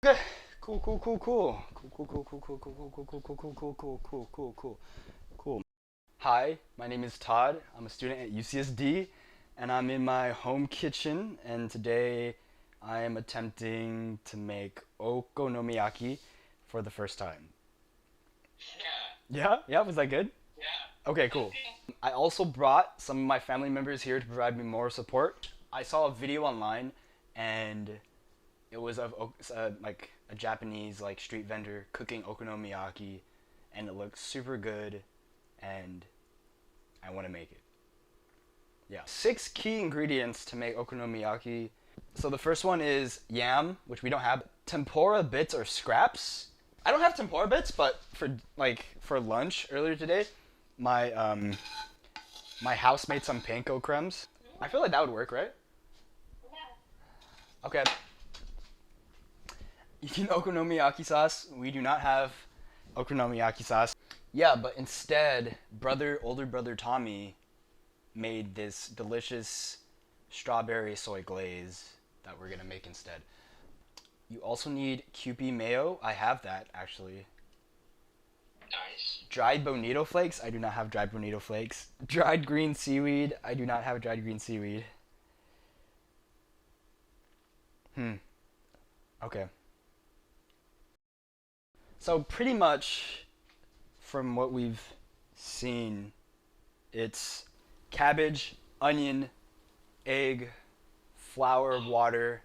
Okay. Cool, cool, cool, cool. Cool, cool, cool, cool, cool, cool, cool, cool, cool, cool, cool, cool, cool, cool, cool, cool. Hi, my name is Todd. I'm a student at UCSD, and I'm in my home kitchen, and today I am attempting to make okonomiyaki for the first time. Yeah? Yeah, was that good? Okay, cool. I also brought some of my family members here to provide me more support. I saw a video online, and it was of like a Japanese like street vendor cooking okonomiyaki, and it looks super good, and I want to make it. Yeah. Six key ingredients to make okonomiyaki. So the first one is yam, which we don't have. Tempura bits or scraps. I don't have tempura bits, but for lunch earlier today, my my house made some panko crumbs. I feel like that would work, right? Okay. You can okonomiyaki sauce. We do not have okonomiyaki sauce. Yeah, but instead, older brother Tommy made this delicious strawberry soy glaze that we're gonna make instead. You also need Kewpie mayo. I have that actually. Nice. Dried bonito flakes. I do not have dried bonito flakes. Dried green seaweed. I do not have dried green seaweed. Okay. So pretty much from what we've seen, it's cabbage, onion, egg, flour, water,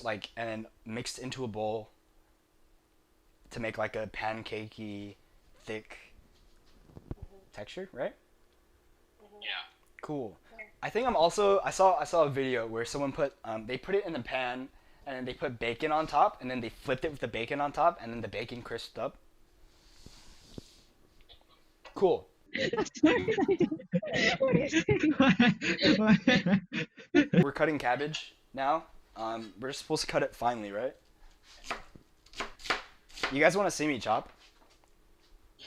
and then mixed into a bowl to make like a pancakey, thick texture, right? Yeah. Cool. I saw a video where someone they put it in the pan and then they put bacon on top and then they flipped it with the bacon on top and then the bacon crisped up. Cool. What is We're cutting cabbage now. We're supposed to cut it finely, right? You guys want to see me chop? Yeah.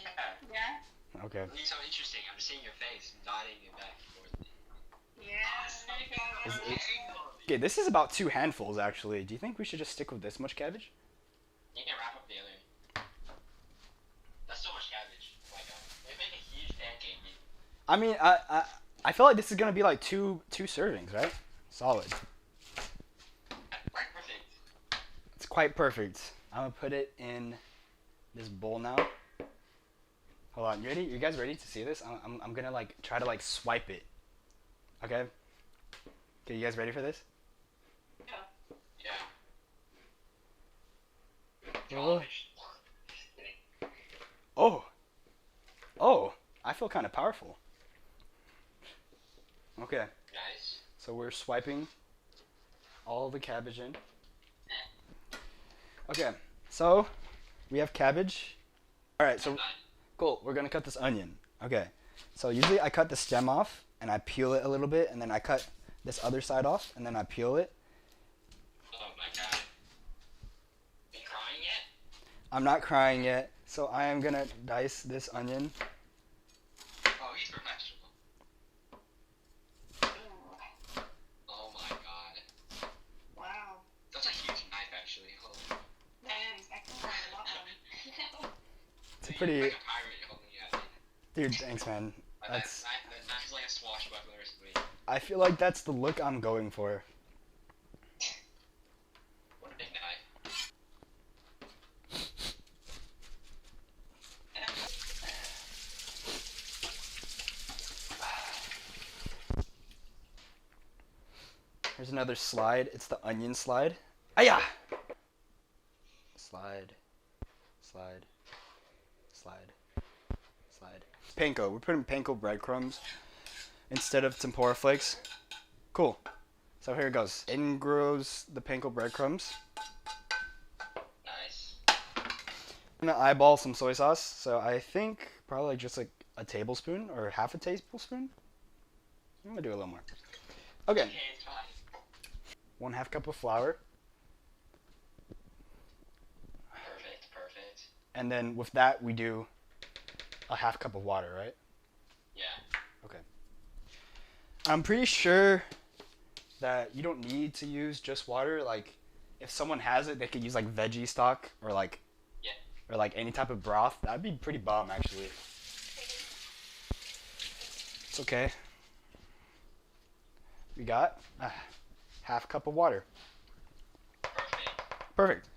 Yeah. Okay. It's so interesting. I'm seeing your face nodding and back and forth. Yeah. Okay, this is about 2 handfuls actually. Do you think we should just stick with this much cabbage? You can wrap up the other. That's so much cabbage. Oh my god. They make a huge pancake. I mean, I feel like this is gonna be like two servings, right? Solid. Right, perfect. It's quite perfect. I'm gonna put it in this bowl now. Hold on, you ready? You guys ready to see this? I'm gonna like try to like swipe it. Okay. Okay, you guys ready for this? Yeah. Oh. Oh. Oh. I feel kind of powerful. Okay. Nice. So we're swiping all the cabbage in. Okay. So we have cabbage. All right. So cool. We're gonna cut this onion. Okay. So usually I cut the stem off and I peel it a little bit, and then I cut this other side off and then I peel it. Oh my god. You crying yet? I'm not crying yet. So I am gonna dice this onion. Oh, he's professional. Oh my god. Wow. That's a huge knife actually. Hold on. That is. I can find a lot of them. It's a You're pretty. like a pirate holding it at it. Dude, thanks, man. That's. That knife is like a swashbuckler or something. I feel like that's the look I'm going for. What a big knife. Here's another slide. It's the onion slide. Aya! Slide. Slide. Slide. Slide. Panko. We're putting panko breadcrumbs instead of tempura flakes. Cool. So here it goes. In grows the panko breadcrumbs. Nice. I'm gonna eyeball some soy sauce. So I think probably just like a tablespoon or half a tablespoon. I'm gonna do a little more. Okay. Okay, it's fine. 1/2 cup of flour. Perfect, perfect. And then with that we do a 1/2 cup of water, right? Yeah. Okay. I'm pretty sure that you don't need to use just water. Like, if someone has it, they could use like veggie stock Yeah. or like any type of broth. That'd be pretty bomb actually. It's okay. We got a half cup of water. Perfect. Perfect.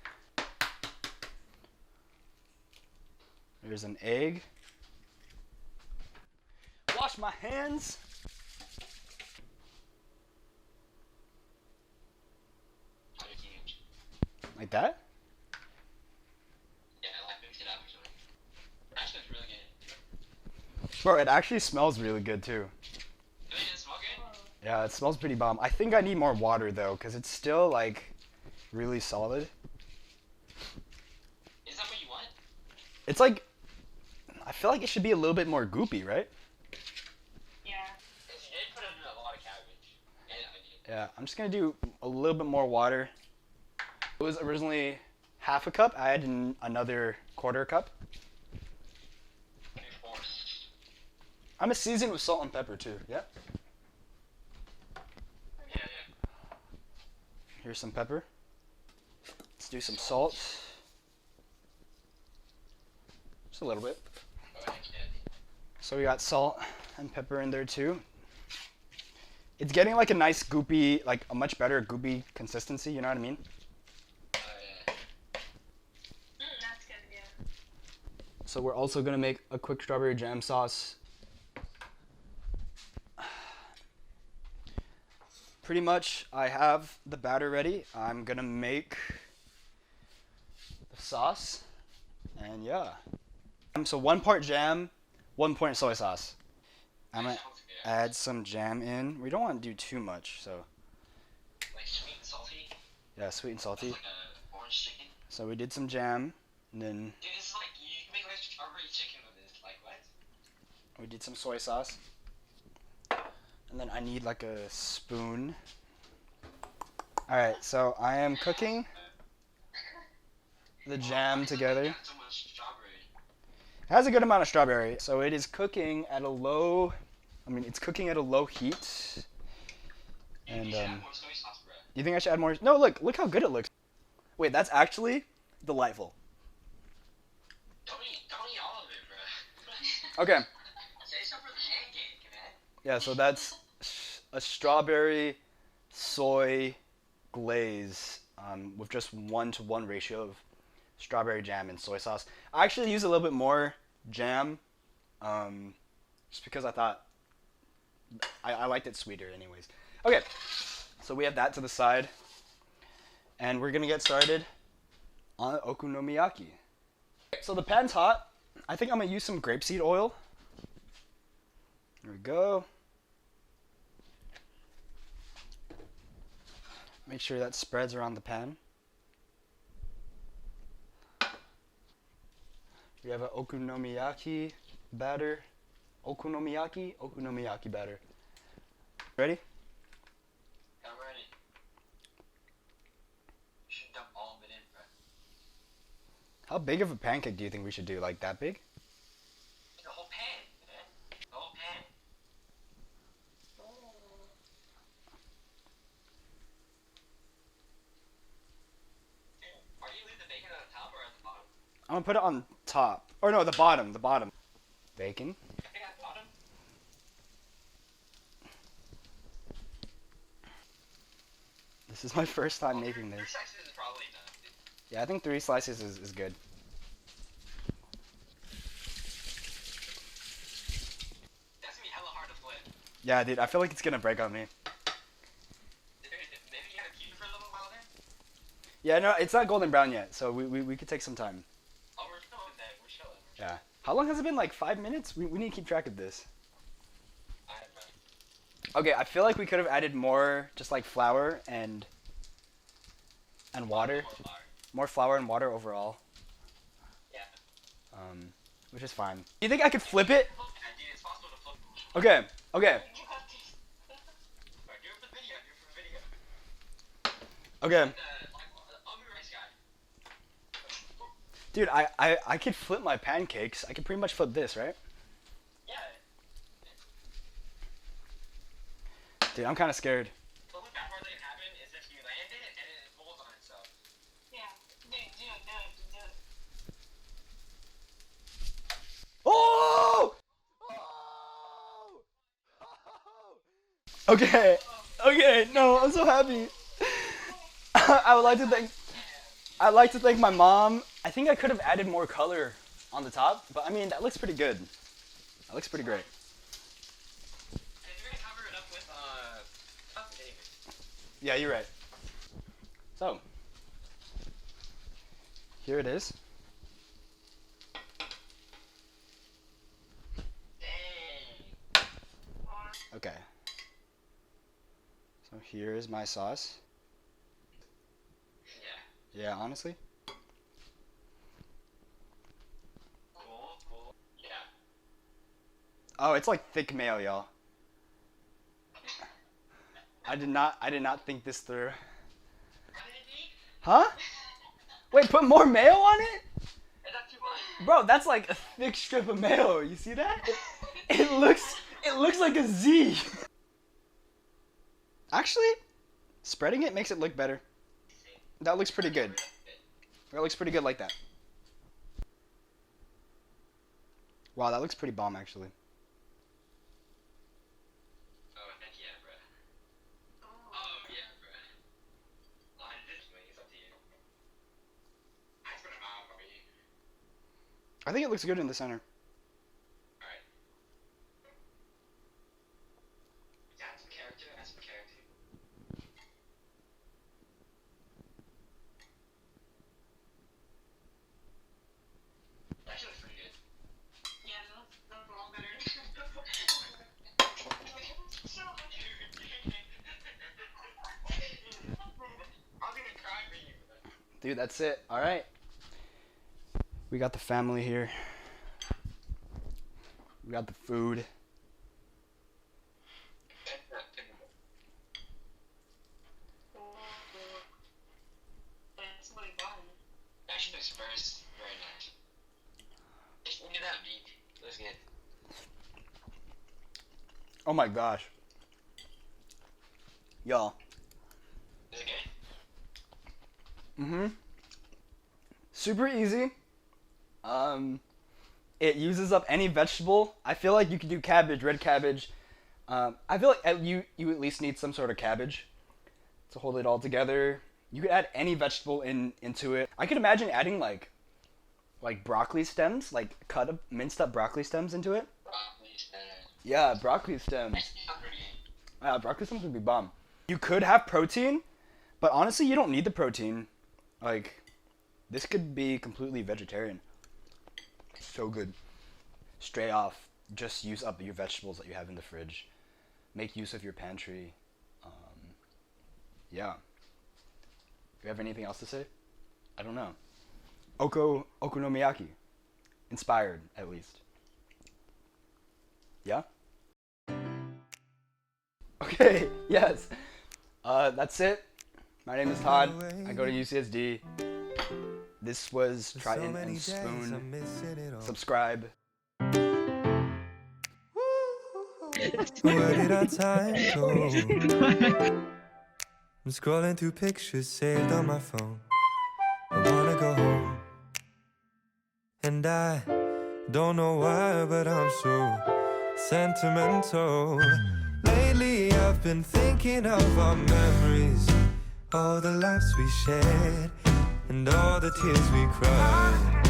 There's an egg. Wash my hands. How did you? Like that? Yeah, I like mix it up actually. Actually, it's really good. Bro, it actually smells really good too. Does it smell good? Yeah, it smells pretty bomb. I think I need more water though, because it's still like really solid. Is that what you want? It's like, I feel like it should be a little bit more goopy, right? Yeah. Because you did put in a lot of cabbage and onion. Yeah, I'm just gonna do a little bit more water. It was originally half a cup. I added another quarter cup. Maybe 4. I'm gonna season with salt and pepper too. Yeah. Yeah, yeah. Here's some pepper. Let's do some salt. Just a little bit. Oh, thanks, Dad. So we got salt and pepper in there too. It's getting like a nice goopy, like a much better goopy consistency, you know what I mean? Oh, yeah. That's good, yeah. So we're also gonna make a quick strawberry jam sauce. Pretty much I have the batter ready. I'm gonna make the sauce. And yeah. So 1 part jam, 1 part soy sauce. I'm gonna Sounds good. add some jam in. We don't want to do too much, so Like sweet and salty. yeah, sweet and That's salty. like a orange chicken. So we did some jam, and then Dude, this is like, you can make like strawberry chicken with this. Like, what? we did some soy sauce. And then I need like a spoon. Alright, so I am cooking the jam together. Got so much strawberry. It has a good amount of strawberry, so it is cooking at a low. It's cooking at a low heat. And You should add more soy sauce, bro. you think I should add more? No, look how good it looks. Wait, that's actually delightful. Don't eat all of it, bro. Okay, Say something for the pancake, man. yeah, so that's a strawberry soy glaze with just 1-to-1 ratio of strawberry jam and soy sauce. I actually use a little bit more jam, just because I thought I liked it sweeter anyways. Okay, so we have that to the side, and we're gonna get started on okonomiyaki. So the pan's hot. I think I'm gonna use some grapeseed oil. There we go. Make sure that spreads around the pan. We have an okonomiyaki batter. Okonomiyaki batter. Ready? I'm ready. You should dump all of it in, bro. How big of a pancake do you think we should do? Like that big? The whole pan, man. The whole pan. Are you leave the bacon on the top or at the bottom? I'm gonna put it on top. Or no, the bottom. The bottom. Bacon. I think at the bottom. This is my first time Well, making three this. slices is probably enough, dude. Yeah, I think 3 slices is good. That's gonna be hella hard to flip. Yeah, dude, I feel like it's gonna break on me. Maybe you gotta keep it for a little while then? Yeah, no, it's not golden brown yet, so we could take some time. Oh, we're chilling then. We're chilling. Yeah. How long has it been? Like 5 minutes? We need to keep track of this. Alright, bro. Okay, I feel like we could have added more, just like flour and water. More flour. More flour and water overall. Yeah. Which is fine. Do you think I could flip it? Yeah, dude, it's possible to flip. Okay, okay, Alright, do it for the video. Do it for the video. okay. I'll be rice guy. Dude, I could flip my pancakes. I could pretty much flip this, right? Yeah. Dude, I'm kind of scared. The only bad part that can happen is if you land it and it falls on itself. Okay. Okay. No, I'm so happy. I would like to thank. I'd like to thank my mom. I think I could have added more color on the top, but I mean that looks pretty good. That looks pretty great. And you're gonna cover it up with anyway. Yeah, you're right. So, here it is. Dang. Okay. So here is my sauce. Yeah. Yeah, honestly. Cool. Yeah. Oh, it's like thick mayo, y'all. I did not think this through. Huh? Wait, put more mayo on it? Is that too much? Bro, that's like a thick strip of mayo. You see that? It looks like a Z. Actually, spreading it makes it look better. That looks pretty good. That looks pretty good like that. Wow, that looks pretty bomb actually. Oh, heck yeah, bruh. Oh, yeah, bruh. Oh, this way, it's up to you. I spread them out for you. I think it looks good in the center. Alright. Add some character, add some character. Actually looks pretty good. Yeah, those are all better. So much. I'm gonna cry for you. Dude, that's it. All right. We got the family here. We got the food. That's what I got. Actually looks very nice. Look at that beak. Looks good. Oh my gosh. Y'all. Is it good? Mm-hmm. Super easy. It uses up any vegetable. I feel like you could do cabbage, red cabbage. I feel like you at least need some sort of cabbage to hold it all together. You could add any vegetable into it. I could imagine adding like broccoli stems, like minced up broccoli stems into it. Broccoli stems. Yeah, broccoli stems. That's not pretty. Broccoli stems would be bomb. You could have protein, but honestly, you don't need the protein. Like, this could be completely vegetarian. So good. Straight off, just use up your vegetables that you have in the fridge. Make use of your pantry. Yeah. Do you have anything else to say? I don't know. Okonomiyaki. Inspired, at least. Yeah? Okay, yes. That's it. My name is Todd. I go to UCSD. This was Triton and Spoon. Subscribe. Where did our time go? I'm scrolling through pictures saved on my phone. I wanna go home. And I don't know why, but I'm so sentimental. Lately I've been thinking of our memories, all the laughs we shared, and all the tears we cried.